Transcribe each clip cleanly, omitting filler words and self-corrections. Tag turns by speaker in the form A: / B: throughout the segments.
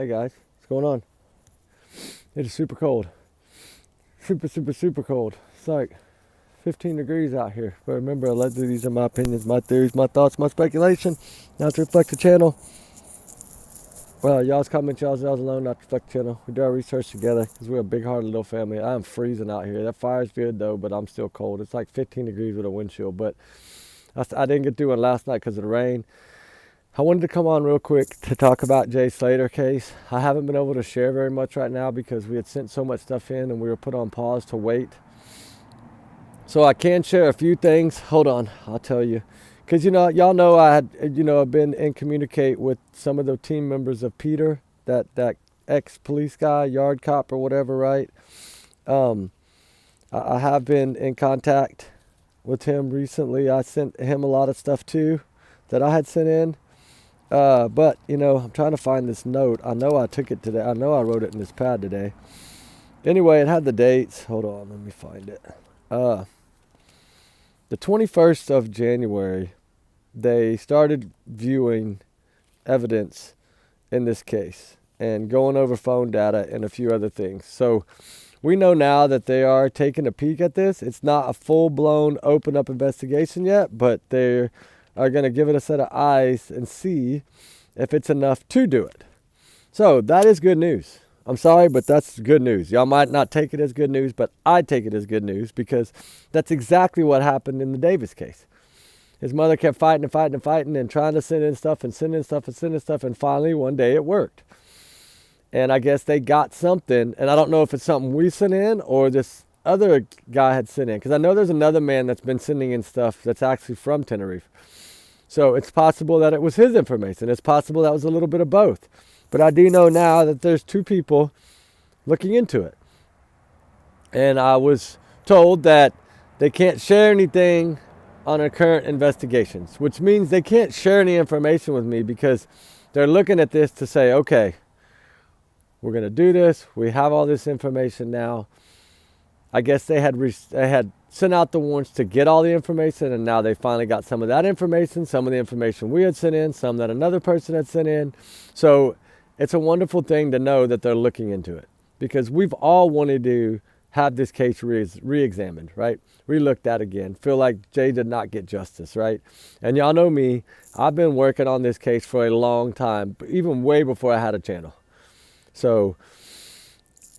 A: Hey guys, what's going on? It is super cold. Super cold. It's like 15 degrees out here. But remember, these are my opinions, my theories, my thoughts, my speculation. Not to reflect the channel. Well, y'all's comment, y'all's alone, not to reflect the channel. We do our research together because we're a big-hearted little family. I'm freezing out here. That fire's good though, but I'm still cold. It's like 15 degrees with a wind chill. But I didn't get through one last night because of the rain. I wanted to come on real quick to talk about Jay Slater case. I haven't been able to share very much right now because we had sent so much stuff in and we were put on pause to wait. So I can share a few things. Hold on, I'll tell you. Because, y'all know I've been in communicate with some of the team members of Peter, that ex-police guy, yard cop or whatever, right? I have been in contact with him recently. I sent him a lot of stuff too that I had sent in. But, I'm trying to find this note. I know I took it today. I know I wrote it in this pad today. Anyway, it had the dates. Hold on, let me find it. The 21st of January, they started viewing evidence in this case and going over phone data and a few other things. So we know now that they are taking a peek at this. It's not a full-blown open-up investigation yet, but they're are going to give it a set of eyes and see if it's enough to do it. So that is good news. I'm sorry, but that's good news. Y'all might not take it as good news, but I take it as good news because that's exactly what happened in the Davis case. His mother kept fighting and trying to send in stuff, and finally one day it worked. And I guess they got something, and I don't know if it's something we sent in or this other guy had sent in, because I know there's another man that's been sending in stuff that's actually from Tenerife. So it's possible that it was his information. It's possible that was a little bit of both. But I do know now that there's two people looking into it. And I was told that they can't share anything on our current investigations, which means they can't share any information with me because they're looking at this to say, okay, we're going to do this. We have all this information now. I guess they had sent out the warrants to get all the information, and now they finally got some of that information, some of the information we had sent in, some that another person had sent in. So it's a wonderful thing to know that they're looking into it, because we've all wanted to have this case re-examined, right? Re-looked at again. Feel like Jay did not get justice, right? And y'all know me. I've been working on this case for a long time, even way before I had a channel. So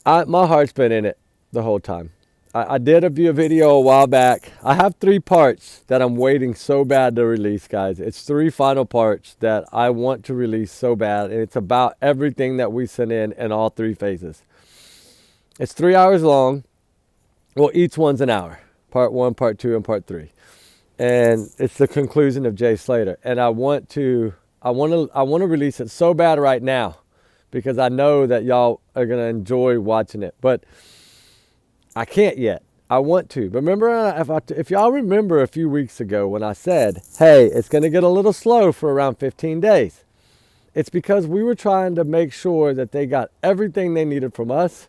A: my heart's been in it the whole time. I did a video a while back. I have 3 parts that I'm waiting so bad to release, guys. It's 3 final parts that I want to release so bad. And it's about everything that we sent in all 3 phases. It's 3 hours long. Well, each one's an hour. Part 1, part 2, and part 3. And it's the conclusion of Jay Slater. And I want to release it so bad right now because I know that y'all are going to enjoy watching it. But I can't yet. I want to. Remember, if y'all remember a few weeks ago when I said, hey, it's going to get a little slow for around 15 days. It's because we were trying to make sure that they got everything they needed from us.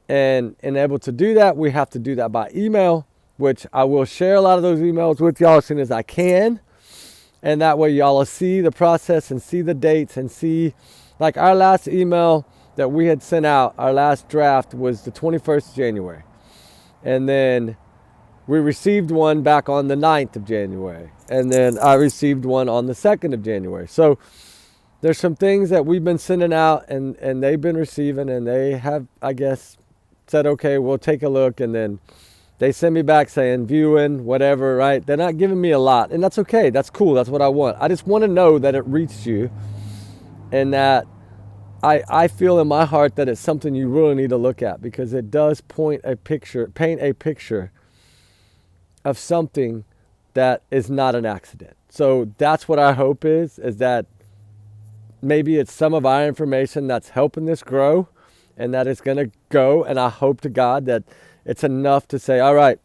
A: And able to do that, we have to do that by email, which I will share a lot of those emails with y'all as soon as I can. And that way y'all will see the process and see the dates and see, like our last email that we had sent out, our last draft was the 21st of January. And then we received one back on the 9th of January. And then I received one on the 2nd of January. So there's some things that we've been sending out and they've been receiving, and they have, I guess, said, okay, we'll take a look. And then they send me back saying, viewing, whatever, right? They're not giving me a lot. And that's okay. That's cool. That's what I want. I just want to know that it reached you and that I feel in my heart that it's something you really need to look at, because it does paint a picture of something that is not an accident. So that's what our hope is that maybe it's some of our information that's helping this grow and that it's going to go. And I hope to God that it's enough to say, all right,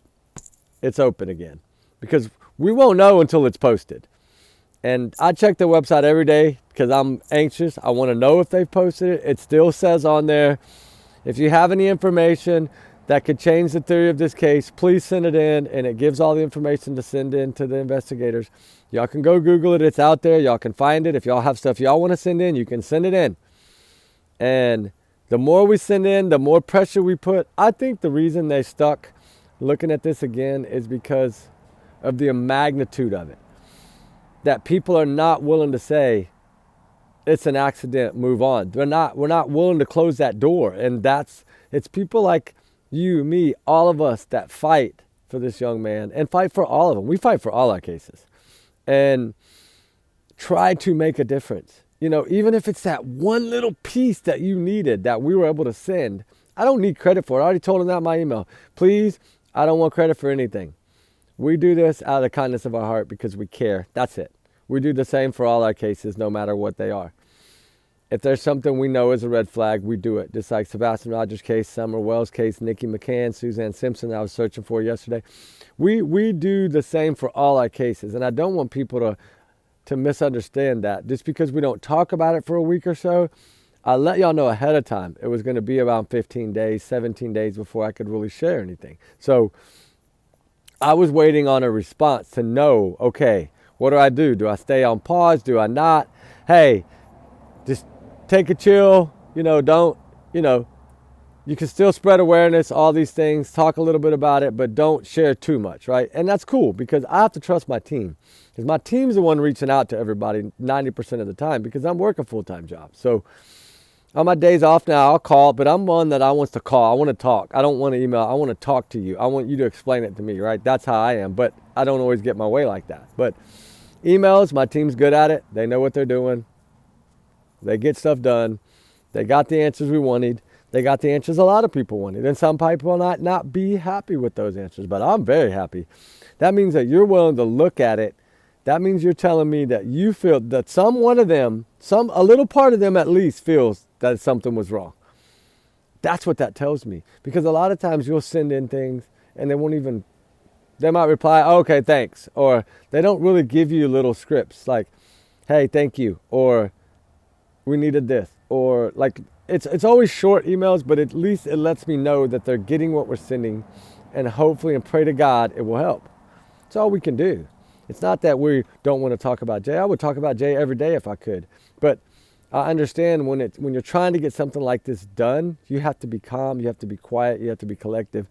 A: it's open again, because we won't know until it's posted. And I check their website every day because I'm anxious. I want to know if they've posted it. It still says on there, if you have any information that could change the theory of this case, please send it in. And it gives all the information to send in to the investigators. Y'all can go Google it. It's out there. Y'all can find it. If y'all have stuff y'all want to send in, you can send it in. And the more we send in, the more pressure we put. I think the reason they stuck looking at this again is because of the magnitude of it. That people are not willing to say, it's an accident, move on. We're not willing to close that door. And it's people like you, me, all of us that fight for this young man and fight for all of them. We fight for all our cases and try to make a difference. Even if it's that one little piece that you needed that we were able to send. I don't need credit for it. I already told him that in my email. Please, I don't want credit for anything. We do this out of the kindness of our heart because we care. That's it. We do the same for all our cases, no matter what they are. If there's something we know is a red flag, we do it. Just like Sebastian Rogers' case, Summer Wells' case, Nikki McCann, Suzanne Simpson that I was searching for yesterday. We do the same for all our cases. And I don't want people to misunderstand that. Just because we don't talk about it for a week or so, I let y'all know ahead of time. It was going to be around 15 days, 17 days before I could really share anything. So I was waiting on a response to know, okay, what do? Do I stay on pause? Do I not? Hey, just take a chill, don't, you can still spread awareness, all these things, talk a little bit about it, but don't share too much, right? And that's cool because I have to trust my team because my team's the one reaching out to everybody 90% of the time because I'm working a full-time job. So on my days off now, I'll call, but I'm one that I wants to call. I want to talk. I don't want to email. I want to talk to you. I want you to explain it to me, right? That's how I am, but I don't always get my way like that. But emails, my team's good at it. They know what they're doing. They get stuff done. They got the answers we wanted. They got the answers a lot of people wanted. And some people will not be happy with those answers, but I'm very happy. That means that you're willing to look at it. That means you're telling me that you feel that a little part of them at least feels that something was wrong. That's what that tells me. Because a lot of times you'll send in things and they might reply, oh, okay, thanks. Or they don't really give you little scripts like, hey, thank you. Or we needed this. Or like, it's always short emails, but at least it lets me know that they're getting what we're sending, and hopefully and pray to God it will help. It's all we can do. It's not that we don't want to talk about Jay. I would talk about Jay every day if I could. But I understand when you're trying to get something like this done, you have to be calm, you have to be quiet, you have to be collective.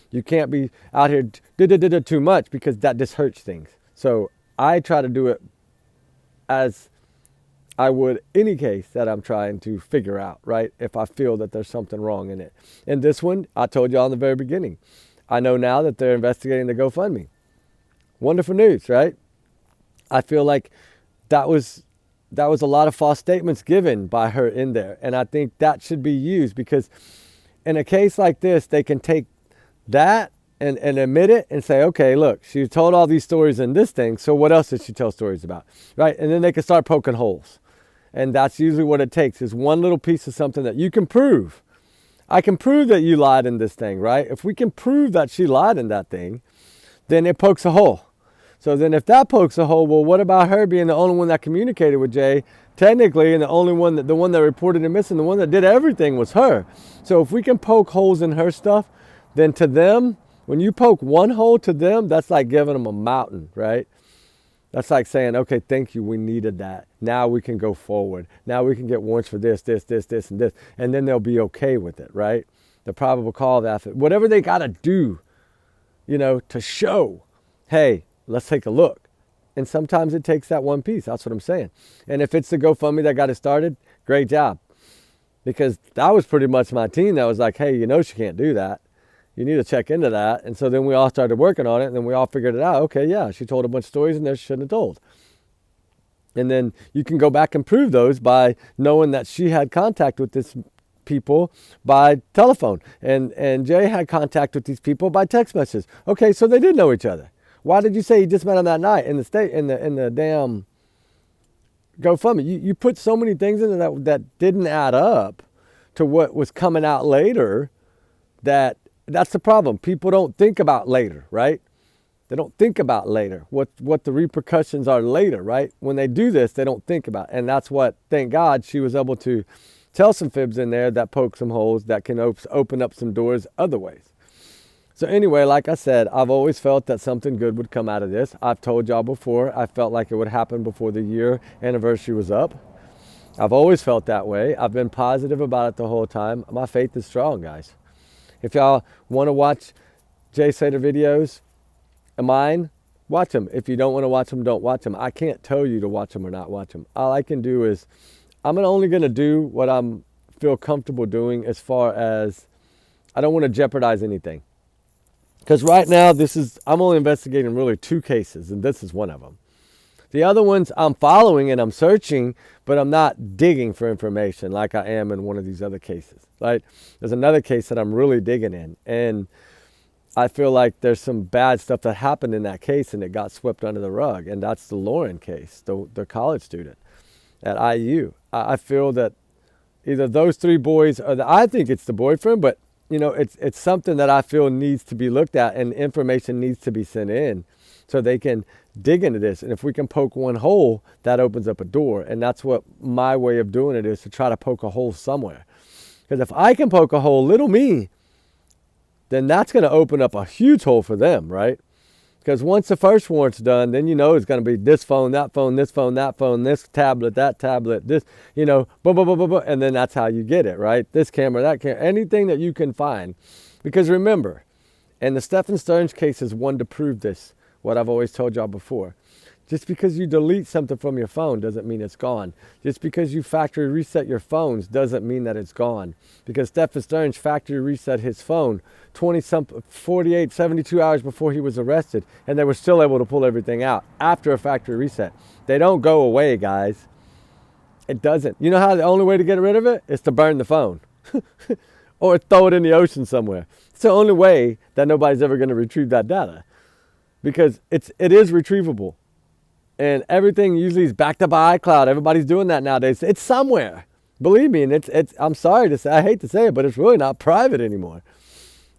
A: You can't be out here too much because that just hurts things. So I try to do it as I would any case that I'm trying to figure out, right? If I feel that there's something wrong in it. And this one, I told y'all in the very beginning. I know now that they're investigating the GoFundMe. Wonderful news, right? I feel like that was a lot of false statements given by her in there. And I think that should be used because in a case like this, they can take that and admit it and say, okay, look, she told all these stories in this thing, so what else did she tell stories about, right? And then they can start poking holes. And that's usually what it takes is one little piece of something that you can prove. I can prove that you lied in this thing, right? If we can prove that she lied in that thing, then it pokes a hole. So then if that pokes a hole, well, what about her being the only one that communicated with Jay, technically, and the one that reported him missing, the one that did everything was her. So if we can poke holes in her stuff, then to them, when you poke one hole to them, that's like giving them a mountain, right? That's like saying, okay, thank you, we needed that. Now we can go forward. Now we can get warrants for this, and this. And then they'll be okay with it, right? The probable cause affidavit, whatever they got to do, to show, hey, let's take a look. And sometimes it takes that one piece. That's what I'm saying. And if it's the GoFundMe that got it started, great job. Because that was pretty much my team that was like, hey, she can't do that. You need to check into that. And so then we all started working on it, and then we all figured it out. Okay, yeah, she told a bunch of stories in there she shouldn't have told. And then you can go back and prove those by knowing that she had contact with these people by telephone. And Jay had contact with these people by text messages. Okay, so they did know each other. Why did you say you just met them that night in the damn GoFundMe? You put so many things in there that didn't add up to what was coming out later that's the problem. People don't think about later, right? They don't think about later, what the repercussions are later, right? When they do this, they don't think about it. And that's what, thank God, she was able to tell some fibs in there that poke some holes that can open up some doors other ways. So anyway, like I said, I've always felt that something good would come out of this. I've told y'all before, I felt like it would happen before the year anniversary was up. I've always felt that way. I've been positive about it the whole time. My faith is strong, guys. If y'all want to watch Jay Slater videos of mine, watch them. If you don't want to watch them, don't watch them. I can't tell you to watch them or not watch them. All I can do is, I'm only going to do what I'm feel comfortable doing, as far as I don't want to jeopardize anything. Because right now, I'm only investigating really 2 cases, and this is one of them. The other ones I'm following and I'm searching, but I'm not digging for information like I am in one of these other cases. Right? There's another case that I'm really digging in, and I feel like there's some bad stuff that happened in that case and it got swept under the rug, and that's the Lauren case, the college student at IU. I feel that either those 3 boys, I think it's the boyfriend, but it's something that I feel needs to be looked at, and information needs to be sent in so they can dig into this. And if we can poke one hole, that opens up a door. And that's what my way of doing it is, to try to poke a hole somewhere. Because if I can poke a hole, little me, then that's going to open up a huge hole for them, right? Because once the first warrant's done, then it's going to be this phone, that phone, this phone, that phone, this tablet, that tablet, this, boom, boom, boom, boom, boom, and then that's how you get it, right? This camera, that camera, anything that you can find. Because remember, and the Stephen Stearns case is one to prove this, what I've always told y'all before. Just because you delete something from your phone doesn't mean it's gone. Just because you factory reset your phones doesn't mean that it's gone. Because Stephen Stearns factory reset his phone 48, 72 hours before he was arrested, and they were still able to pull everything out after a factory reset. They don't go away, guys. It doesn't. You know how the only way to get rid of it is to burn the phone or throw it in the ocean somewhere. It's the only way that nobody's ever going to retrieve that data, because it is retrievable. And everything usually is backed up by iCloud. Everybody's doing that nowadays. It's somewhere. Believe me, and it's I'm sorry to say, I hate to say it, but it's really not private anymore.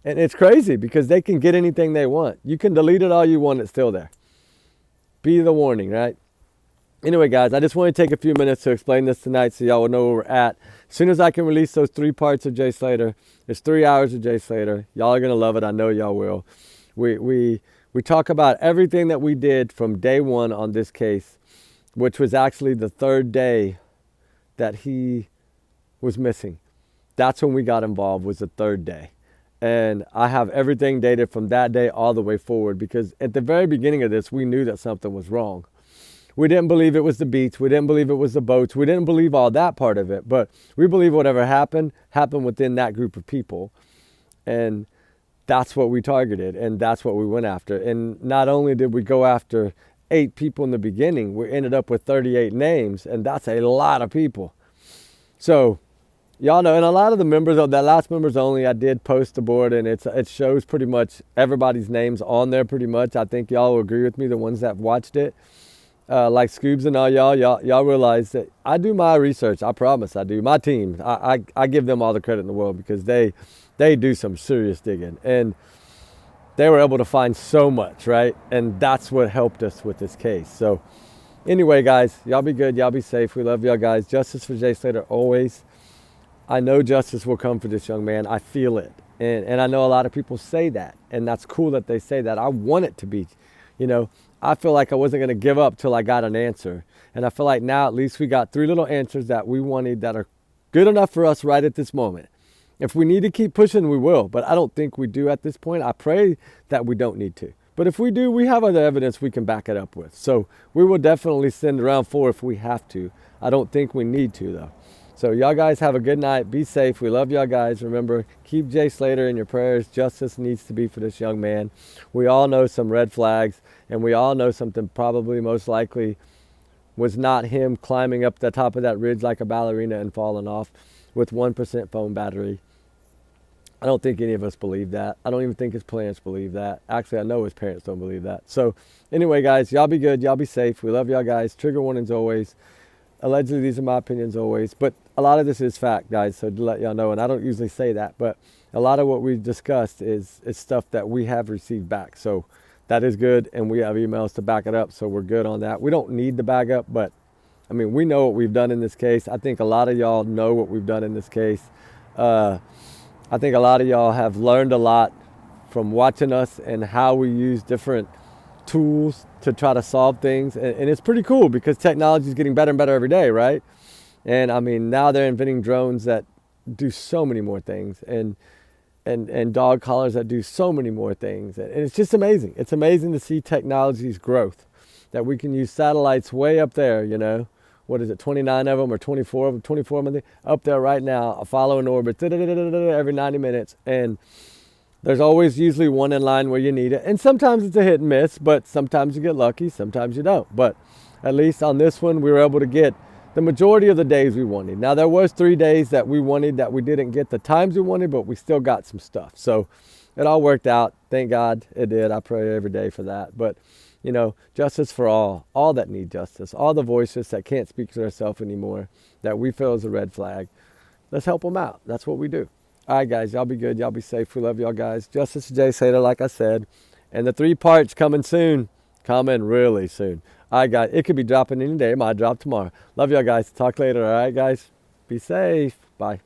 A: And it's crazy because they can get anything they want. You can delete it all you want, it's still there. Be the warning, right? Anyway, guys, I just want to take a few minutes to explain this tonight so y'all will know where we're at. As soon as I can release those 3 parts of Jay Slater, it's 3 hours of Jay Slater. Y'all are going to love it. I know y'all will. We talk about everything that we did from day 1 on this case, which was actually the 3rd day that he was missing. That's when we got involved, was the 3rd day. And I have everything dated from that day all the way forward, because at the very beginning of this, we knew that something was wrong. We didn't believe it was the beats. We didn't believe it was the boats. We didn't believe all that part of it. But we believe whatever happened within that group of people. And that's what we targeted, and that's what we went after. And not only did we go after 8 people in the beginning, we ended up with 38 names, and that's a lot of people. So y'all know, and a lot of the members of that last members only, I did post the board, and it shows pretty much everybody's names on there pretty much. I think y'all will agree with me, the ones that watched it. Like Scoobs and all y'all realize that I do my research. I promise I do. My team, I give them all the credit in the world, because they do some serious digging, and they were able to find so much, right? And that's what helped us with this case. So anyway, guys, y'all be good. Y'all be safe. We love y'all, guys. Justice for Jay Slater always. I know justice will come for this young man. I feel it. And I know a lot of people say that, and that's cool that they say that. I want it to be, I feel like I wasn't going to give up till I got an answer. And I feel like now at least we got 3 little answers that we wanted, that are good enough for us right at this moment. If we need to keep pushing, we will. But I don't think we do at this point. I pray that we don't need to. But if we do, we have other evidence we can back it up with. So we will definitely send around 4 if we have to. I don't think we need to, though. So y'all guys have a good night. Be safe. We love y'all guys. Remember, keep Jay Slater in your prayers. Justice needs to be for this young man. We all know some red flags, and we all know something probably most likely was not him climbing up the top of that ridge like a ballerina and falling off with 1% phone battery. I don't think any of us believe that. I don't even think his parents believe that. Actually, I know his parents don't believe that. So anyway, guys, y'all be good. Y'all be safe. We love y'all guys. Trigger warnings always. Allegedly, these are my opinions always. But a lot of this is fact, guys, so to let y'all know. And I don't usually say that, but a lot of what we've discussed is stuff that we have received back. So that is good, and we have emails to back it up, so we're good on that. We don't need the back up, but, I mean, we know what we've done in this case. I think a lot of y'all know what we've done in this case. I think a lot of y'all have learned a lot from watching us and how we use different tools to try to solve things. And it's pretty cool because technology is getting better and better every day, right? And I mean, now they're inventing drones that do so many more things, and dog collars that do so many more things. And it's just amazing. It's amazing to see technology's growth, that we can use satellites way up there, you know. What is it, 29 of them or 24 of them, 24 of them up there right now, following orbits every 90 minutes. And there's always usually one in line where you need it. And sometimes it's a hit and miss, but sometimes you get lucky, sometimes you don't. But at least on this one, we were able to get the majority of the days we wanted. Now, there was 3 days that we wanted that we didn't get the times we wanted, but we still got some stuff. So it all worked out. Thank God it did. I pray every day for that. But, you know, justice for all that need justice, all the voices that can't speak for themselves anymore, that we feel is a red flag. Let's help them out. That's what we do. All right, guys, y'all be good. Y'all be safe. We love y'all guys. Justice J. Slater, like I said. And the 3 parts coming soon. Coming really soon. All right, guys. It could be dropping any day. It might drop tomorrow. Love y'all guys. Talk later. All right, guys. Be safe. Bye.